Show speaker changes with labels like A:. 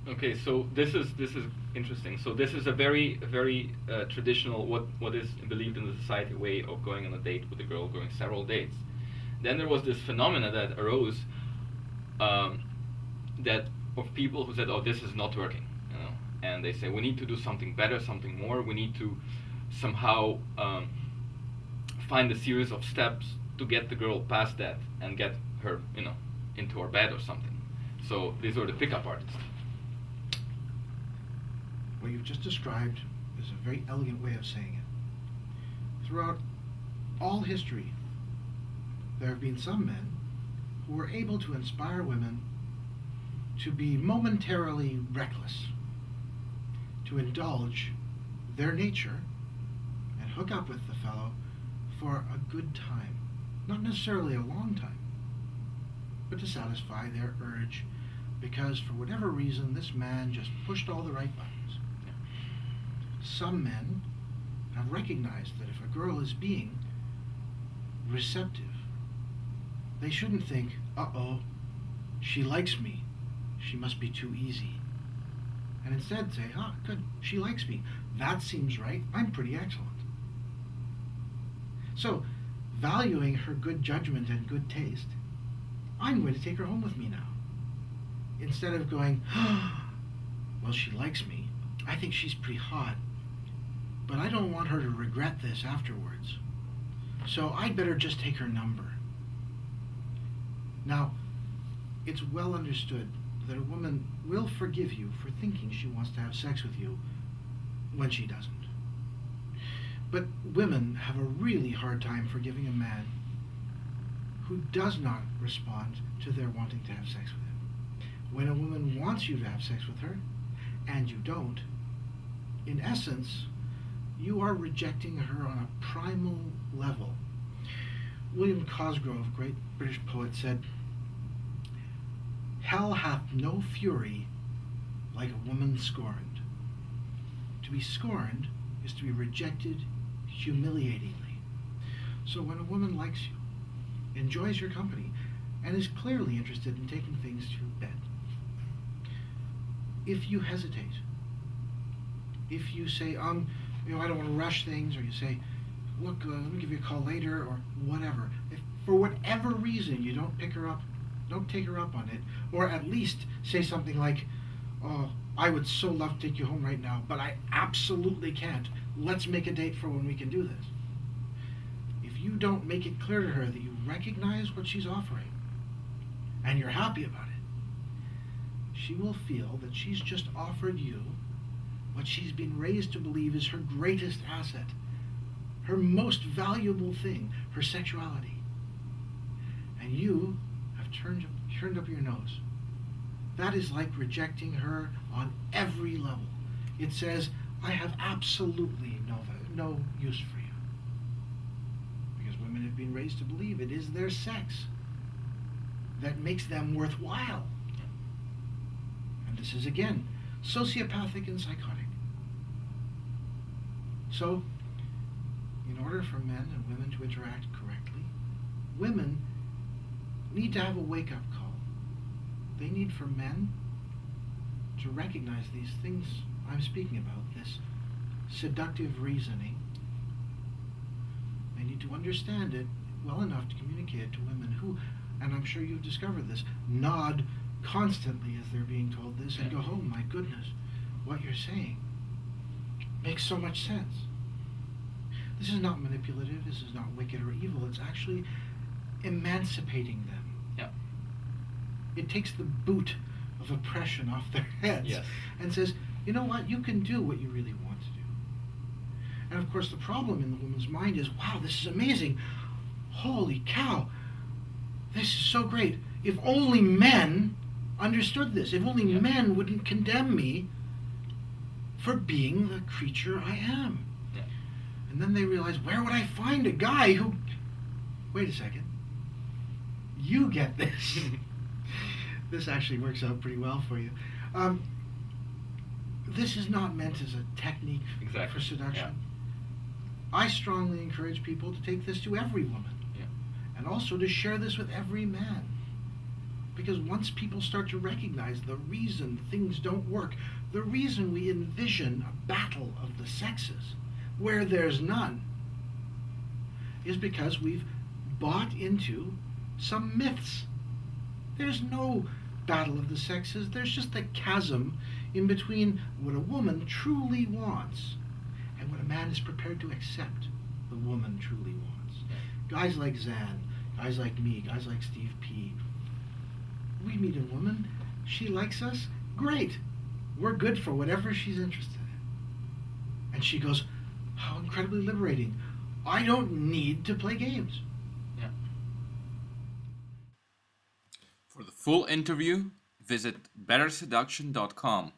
A: Okay, so this is interesting. So this is a very traditional what is believed in the society way of going on a date with a girl, going several dates. Then there was this phenomena that arose, um, that of people who said, "Oh, this is not working," and they say we need to do something better, something more. We need to somehow find a series of steps to get the girl past that and get her, into our bed or something. So these are the pickup artists.
B: What you've just described is a very elegant way of saying it. Throughout all history, there have been some men who were able to inspire women to be momentarily reckless, to indulge their nature and hook up with the fellow for a good time. Not necessarily a long time, but to satisfy their urge because for whatever reason this man just pushed all the right buttons. Some men have recognized that if a girl is being receptive, they shouldn't think, uh-oh, she likes me, she must be too easy. And instead say, good, she likes me. That seems right, I'm pretty excellent. So, valuing her good judgment and good taste, I'm going to take her home with me now. Instead of going, well, she likes me, I think she's pretty hot, but I don't want her to regret this afterwards. So I'd better just take her number. Now, it's well understood that a woman will forgive you for thinking she wants to have sex with you when she doesn't. But women have a really hard time forgiving a man who does not respond to their wanting to have sex with him. When a woman wants you to have sex with her, and you don't, in essence, you are rejecting her on a primal level. William Cosgrove, great British poet, said, "Hell hath no fury like a woman scorned." To be scorned is to be rejected humiliatingly. So when a woman likes you, enjoys your company, and is clearly interested in taking things to bed, if you hesitate, if you say, I don't want to rush things, or you say, look, let me give you a call later, or whatever. If for whatever reason you don't pick her up, don't take her up on it, or at least say something like, oh, I would so love to take you home right now, but I absolutely can't. Let's make a date for when we can do this. If you don't make it clear to her that you recognize what she's offering, and you're happy about it, she will feel that she's just offered you what she's been raised to believe is her greatest asset, her most valuable thing, her sexuality. And you have turned up your nose. That is like rejecting her on every level. It says, I have absolutely no use for you. Because women have been raised to believe it is their sex that makes them worthwhile. And this is, again, sociopathic and psychotic. So, in order for men and women to interact correctly, women need to have a wake-up call. They need for men to recognize these things I'm speaking about, this seductive reasoning. They need to understand it well enough to communicate it to women who, and I'm sure you've discovered this, nod constantly as they're being told this and go, oh my goodness, what you're saying makes so much sense. This is not manipulative, this is not wicked or evil, it's actually emancipating them.
A: Yeah.
B: It takes the boot of oppression off their heads and says, you know what, you can do what you really want to do. And of course the problem in the woman's mind is, wow, this is amazing. Holy cow, this is so great. If only men understood this, if only men wouldn't condemn me for being the creature I am.
A: Yeah.
B: And then they realize, where would I find a guy who... Wait a second. You get this. This actually works out pretty well for you. This is not meant as a technique for seduction. Yeah. I strongly encourage people to take this to every woman. Yeah. And also to share this with every man. Because once people start to recognize the reason things don't work, the reason we envision a battle of the sexes where there's none, is because we've bought into some myths. There's no battle of the sexes. There's just a chasm in between what a woman truly wants and what a man is prepared to accept the woman truly wants. Guys like Zan, guys like me, guys like Steve P. We meet a woman, she likes us, great. We're good for whatever she's interested in. And she goes, how incredibly liberating. I don't need to play games.
A: Yeah.
C: For the full interview, visit betterseduction.com.